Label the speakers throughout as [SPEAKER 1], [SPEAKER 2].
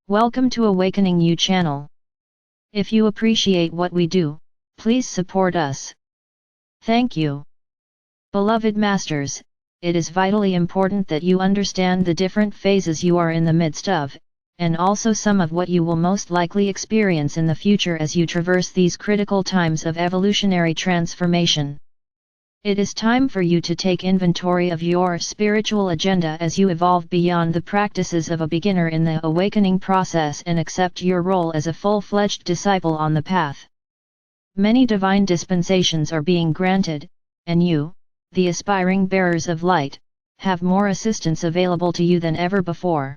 [SPEAKER 1] Welcome to Awakening You channel. If you appreciate what we do, please support us. Thank you. Beloved Masters, it is vitally important that you understand the different phases you are in the midst of, and also some of what you will most likely experience in the future as you traverse these critical times of evolutionary transformation. It is time for you to take inventory of your spiritual agenda as you evolve beyond the practices of a beginner in the awakening process and accept your role as a full-fledged disciple on the path. Many divine dispensations are being granted, and you, the aspiring bearers of light, have more assistance available to you than ever before.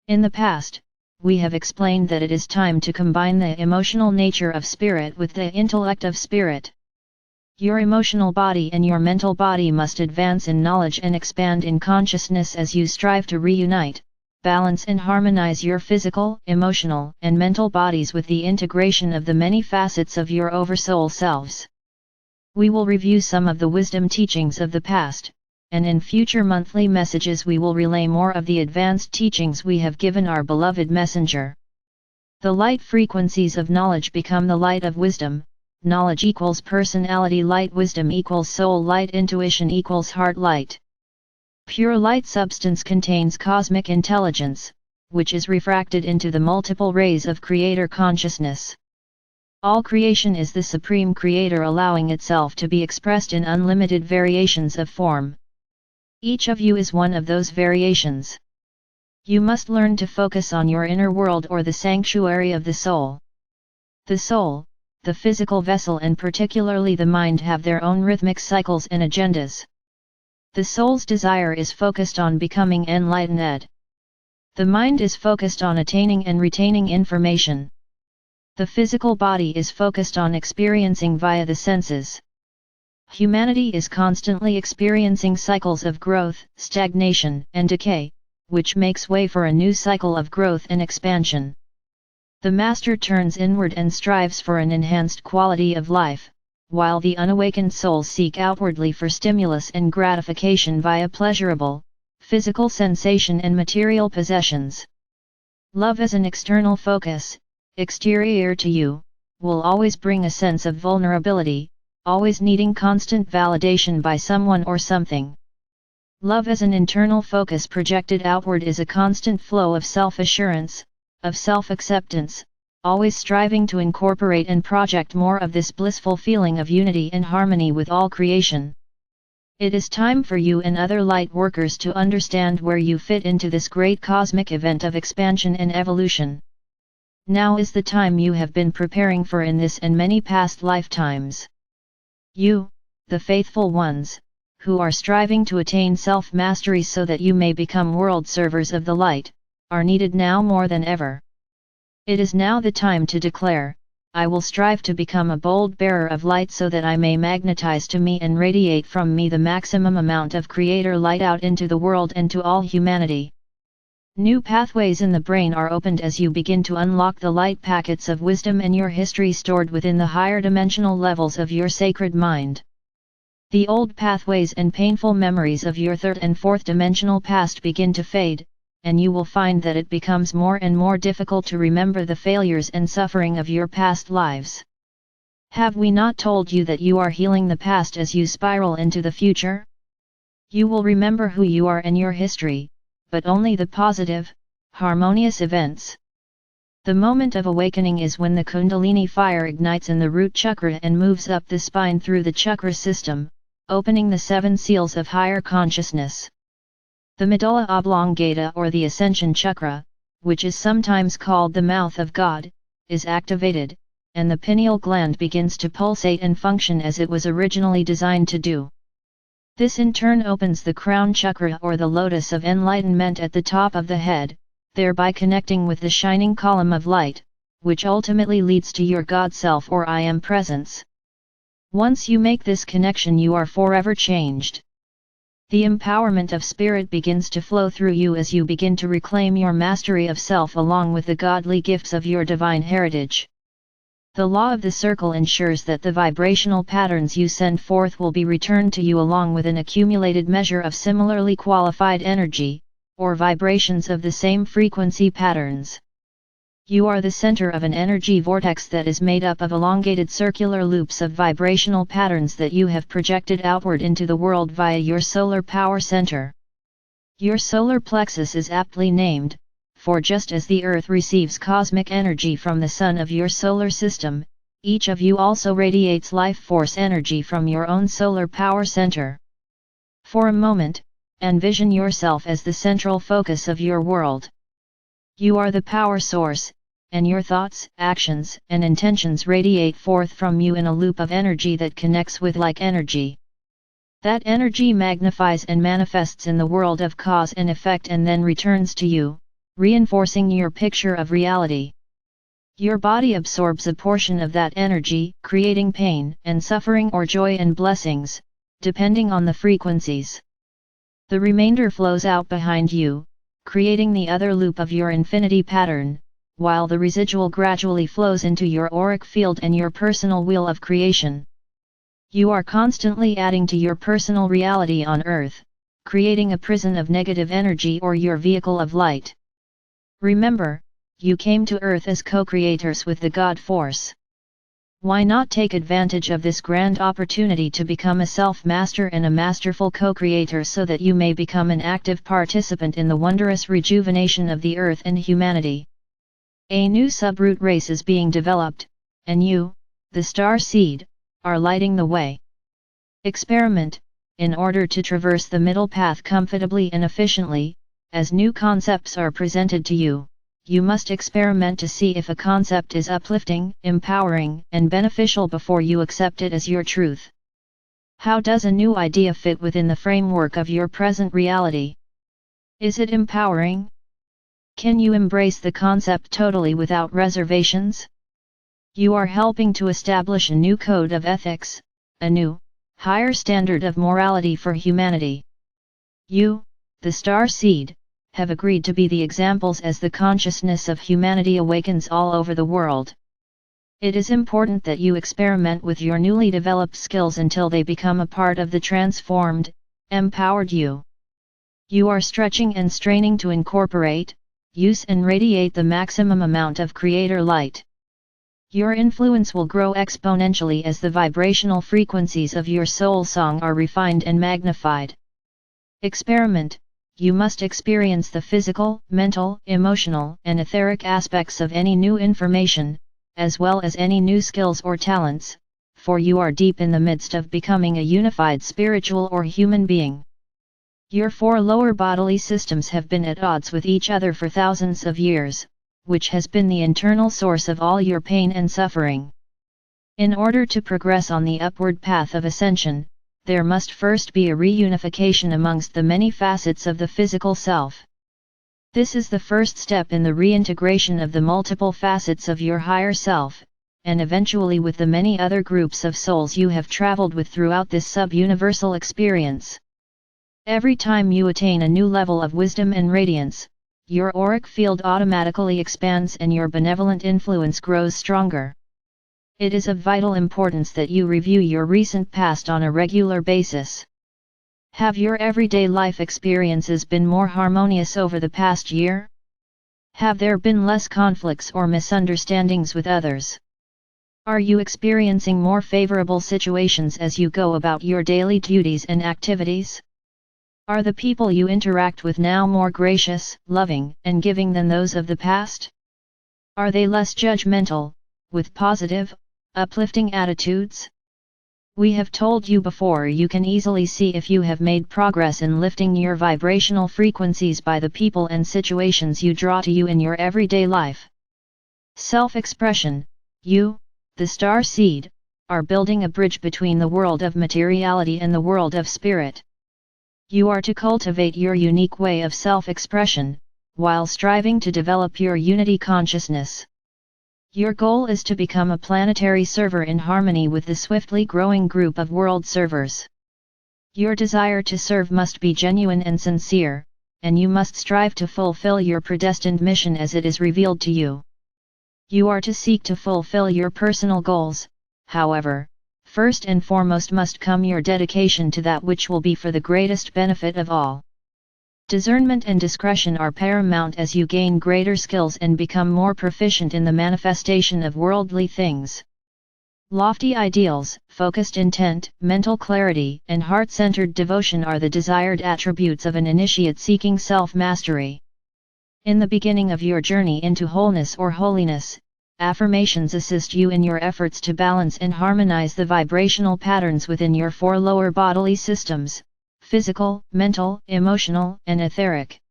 [SPEAKER 1] In the past, we have explained that it is time to combine the emotional nature of spirit with the intellect of spirit. Your emotional body and your mental body must advance in knowledge and expand in consciousness as you strive to reunite, balance and harmonize your physical, emotional, and mental bodies with the integration of the many facets of your oversoul selves. We will review some of the wisdom teachings of the past, and in future monthly messages we will relay more of the advanced teachings we have given our beloved messenger. The light frequencies of knowledge become the light of wisdom. Knowledge equals personality light, wisdom equals soul light, intuition equals heart light. Pure light substance contains cosmic intelligence, which is refracted into the multiple rays of creator consciousness. All creation is the supreme creator allowing itself to be expressed in unlimited variations of form. Each of you is one of those variations. You must learn to focus on your inner world or the sanctuary of the soul. The soul, the physical vessel and particularly the mind have their own rhythmic cycles and agendas. The soul's desire is focused on becoming enlightened. The mind is focused on attaining and retaining information. The physical body is focused on experiencing via the senses. Humanity is constantly experiencing cycles of growth, stagnation, and decay, which makes way for a new cycle of growth and expansion. The master turns inward and strives for an enhanced quality of life, while the unawakened souls seek outwardly for stimulus and gratification via pleasurable, physical sensation and material possessions. Love as an external focus, exterior to you, will always bring a sense of vulnerability, always needing constant validation by someone or something. Love as an internal focus projected outward is a constant flow of self-assurance, of self-acceptance, always striving to incorporate and project more of this blissful feeling of unity and harmony with all creation. It is time for you and other light workers to understand where you fit into this great cosmic event of expansion and evolution. Now is the time you have been preparing for in this and many past lifetimes. You, the faithful ones, who are striving to attain self-mastery so that you may become world servers of the light, are needed now more than ever. It is now the time to declare, I will strive to become a bold bearer of light so that I may magnetize to me and radiate from me the maximum amount of creator light out into the world and to all humanity. New pathways in the brain are opened as you begin to unlock the light packets of wisdom and your history stored within the higher dimensional levels of your sacred mind. The old pathways and painful memories of your third and fourth dimensional past begin to fade, and you will find that it becomes more and more difficult to remember the failures and suffering of your past lives. Have we not told you that you are healing the past as you spiral into the future? You will remember who you are and your history, but only the positive, harmonious events. The moment of awakening is when the Kundalini fire ignites in the root chakra and moves up the spine through the chakra system, opening the 7 seals of higher consciousness. The medulla oblongata or the ascension chakra, which is sometimes called the mouth of God, is activated, and the pineal gland begins to pulsate and function as it was originally designed to do. This in turn opens the crown chakra or the lotus of enlightenment at the top of the head, thereby connecting with the shining column of light, which ultimately leads to your God self or I Am presence. Once you make this connection, you are forever changed. The empowerment of spirit begins to flow through you as you begin to reclaim your mastery of self along with the godly gifts of your divine heritage. The law of the circle ensures that the vibrational patterns you send forth will be returned to you along with an accumulated measure of similarly qualified energy, or vibrations of the same frequency patterns. You are the center of an energy vortex that is made up of elongated circular loops of vibrational patterns that you have projected outward into the world via your solar power center. Your solar plexus is aptly named, for just as the Earth receives cosmic energy from the Sun of your solar system, each of you also radiates life force energy from your own solar power center. For a moment, envision yourself as the central focus of your world. You are the power source, and your thoughts, actions, and intentions radiate forth from you in a loop of energy that connects with like energy. That energy magnifies and manifests in the world of cause and effect and then returns to you, reinforcing your picture of reality. Your body absorbs a portion of that energy, creating pain and suffering or joy and blessings, depending on the frequencies. The remainder flows out behind you, creating the other loop of your infinity pattern, while the residual gradually flows into your auric field and your personal wheel of creation. You are constantly adding to your personal reality on Earth, creating a prison of negative energy or your vehicle of light. Remember, you came to Earth as co-creators with the God Force. Why not take advantage of this grand opportunity to become a self-master and a masterful co-creator so that you may become an active participant in the wondrous rejuvenation of the Earth and humanity? A new subroot race is being developed, and you, the star seed, are lighting the way. Experiment, in order to traverse the middle path comfortably and efficiently. As new concepts are presented to you, you must experiment to see if a concept is uplifting, empowering, and beneficial before you accept it as your truth. How does a new idea fit within the framework of your present reality? Is it empowering? Can you embrace the concept totally without reservations? You are helping to establish a new code of ethics, a new, higher standard of morality for humanity. You, the star seed, have agreed to be the examples as the consciousness of humanity awakens all over the world. It is important that you experiment with your newly developed skills until they become a part of the transformed, empowered you. You are stretching and straining to incorporate, use and radiate the maximum amount of creator light. Your influence will grow exponentially as the vibrational frequencies of your soul song are refined and magnified. Experiment. You must experience the physical, mental, emotional, and etheric aspects of any new information, as well as any new skills or talents, for you are deep in the midst of becoming a unified spiritual or human being. Your four lower bodily systems have been at odds with each other for thousands of years, which has been the internal source of all your pain and suffering. In order to progress on the upward path of ascension, there must first be a reunification amongst the many facets of the physical self. This is the first step in the reintegration of the multiple facets of your higher self, and eventually with the many other groups of souls you have traveled with throughout this sub-universal experience. Every time you attain a new level of wisdom and radiance, your auric field automatically expands and your benevolent influence grows stronger. It is of vital importance that you review your recent past on a regular basis. Have your everyday life experiences been more harmonious over the past year? Have there been less conflicts or misunderstandings with others? Are you experiencing more favorable situations as you go about your daily duties and activities? Are the people you interact with now more gracious, loving, and giving than those of the past? Are they less judgmental, with positive, uplifting attitudes? We have told you before, you can easily see if you have made progress in lifting your vibrational frequencies by the people and situations you draw to you in your everyday life. Self-expression. You, the star seed, are building a bridge between the world of materiality and the world of spirit. You are to cultivate your unique way of self-expression, while striving to develop your unity consciousness. Your goal is to become a planetary server in harmony with the swiftly growing group of world servers. Your desire to serve must be genuine and sincere, and you must strive to fulfill your predestined mission as it is revealed to you. You are to seek to fulfill your personal goals, however, first and foremost must come your dedication to that which will be for the greatest benefit of all. Discernment and discretion are paramount as you gain greater skills and become more proficient in the manifestation of worldly things. Lofty ideals, focused intent, mental clarity, and heart-centered devotion are the desired attributes of an initiate seeking self-mastery. In the beginning of your journey into wholeness or holiness, affirmations assist you in your efforts to balance and harmonize the vibrational patterns within your four lower bodily systems: physical, mental, emotional, and etheric.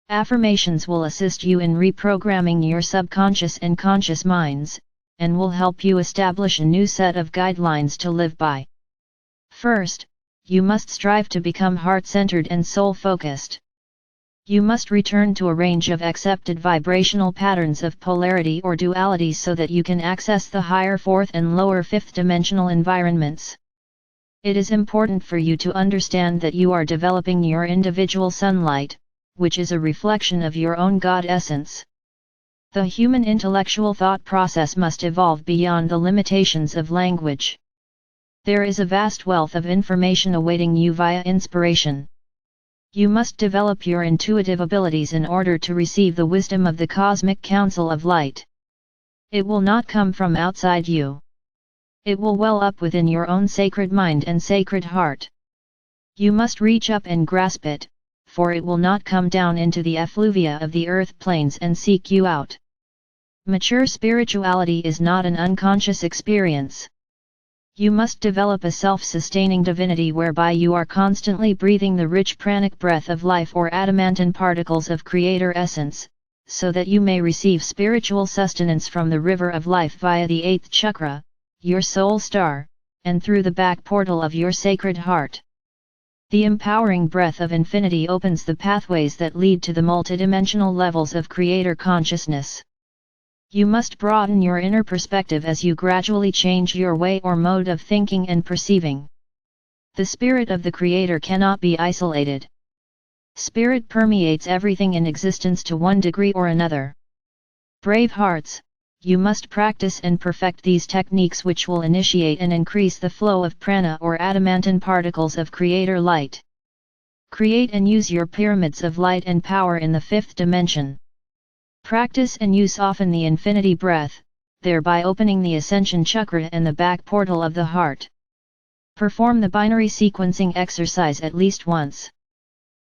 [SPEAKER 1] Affirmations will assist you in reprogramming your subconscious and conscious minds, and will help you establish a new set of guidelines to live by. First, you must strive to become heart-centered and soul-focused. You must return to a range of accepted vibrational patterns of polarity or duality so that you can access the higher fourth and lower fifth dimensional environments. It is important for you to understand that you are developing your individual sunlight, which is a reflection of your own God essence. The human intellectual thought process must evolve beyond the limitations of language. There is a vast wealth of information awaiting you via inspiration. You must develop your intuitive abilities in order to receive the wisdom of the cosmic council of light. It will not come from outside you. It will well up within your own sacred mind and sacred heart. You must reach up and grasp it, for it will not come down into the effluvia of the earth planes and seek you out. Mature spirituality is not an unconscious experience. You must develop a self-sustaining divinity whereby you are constantly breathing the rich pranic breath of life or adamantine particles of Creator essence, so that you may receive spiritual sustenance from the river of life via the 8th chakra, your soul star, and through the back portal of your sacred heart. The empowering breath of infinity opens the pathways that lead to the multidimensional levels of Creator consciousness. You must broaden your inner perspective as you gradually change your way or mode of thinking and perceiving. The spirit of the Creator cannot be isolated. Spirit permeates everything in existence to one degree or another. Brave hearts, you must practice and perfect these techniques which will initiate and increase the flow of prana or adamantine particles of Creator light. Create and use your pyramids of light and power in the fifth dimension. Practice and use often the infinity breath, thereby opening the ascension chakra and the back portal of the heart. Perform the binary sequencing exercise at least once.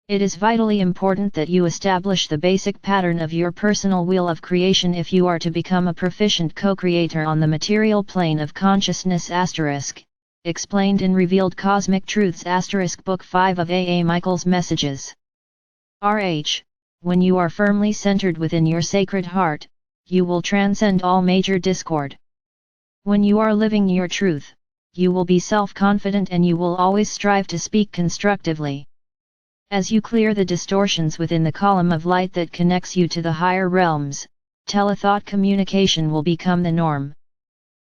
[SPEAKER 1] It is vitally important that you establish the basic pattern of your personal wheel of creation if you are to become a proficient co-creator on the material plane of consciousness *, explained in Revealed Cosmic Truths * Book 5 of A. Michael's Messages. When you are firmly centered within your sacred heart, you will transcend all major discord. When you are living your truth, you will be self-confident and you will always strive to speak constructively. As you clear the distortions within the column of light that connects you to the higher realms, telethought communication will become the norm.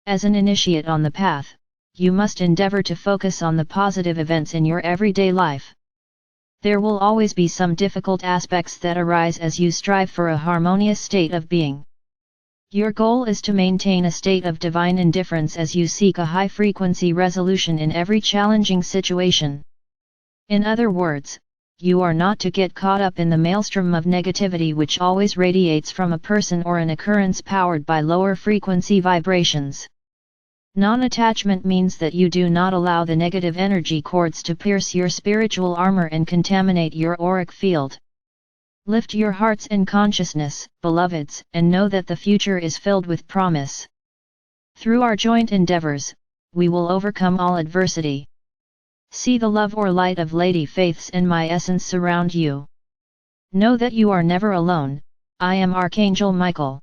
[SPEAKER 1] As an initiate on the path, you must endeavor to focus on the positive events in your everyday life. There will always be some difficult aspects that arise as you strive for a harmonious state of being. Your goal is to maintain a state of divine indifference as you seek a high-frequency resolution in every challenging situation. In other words, you are not to get caught up in the maelstrom of negativity which always radiates from a person or an occurrence powered by lower frequency vibrations. Non-attachment means that you do not allow the negative energy cords to pierce your spiritual armor and contaminate your auric field. Lift your hearts in consciousness, beloveds, and know that the future is filled with promise. Through our joint endeavors, we will overcome all adversity. See the love or light of Lady Faith's and my essence surround you. Know that you are never alone. I am Archangel Michael.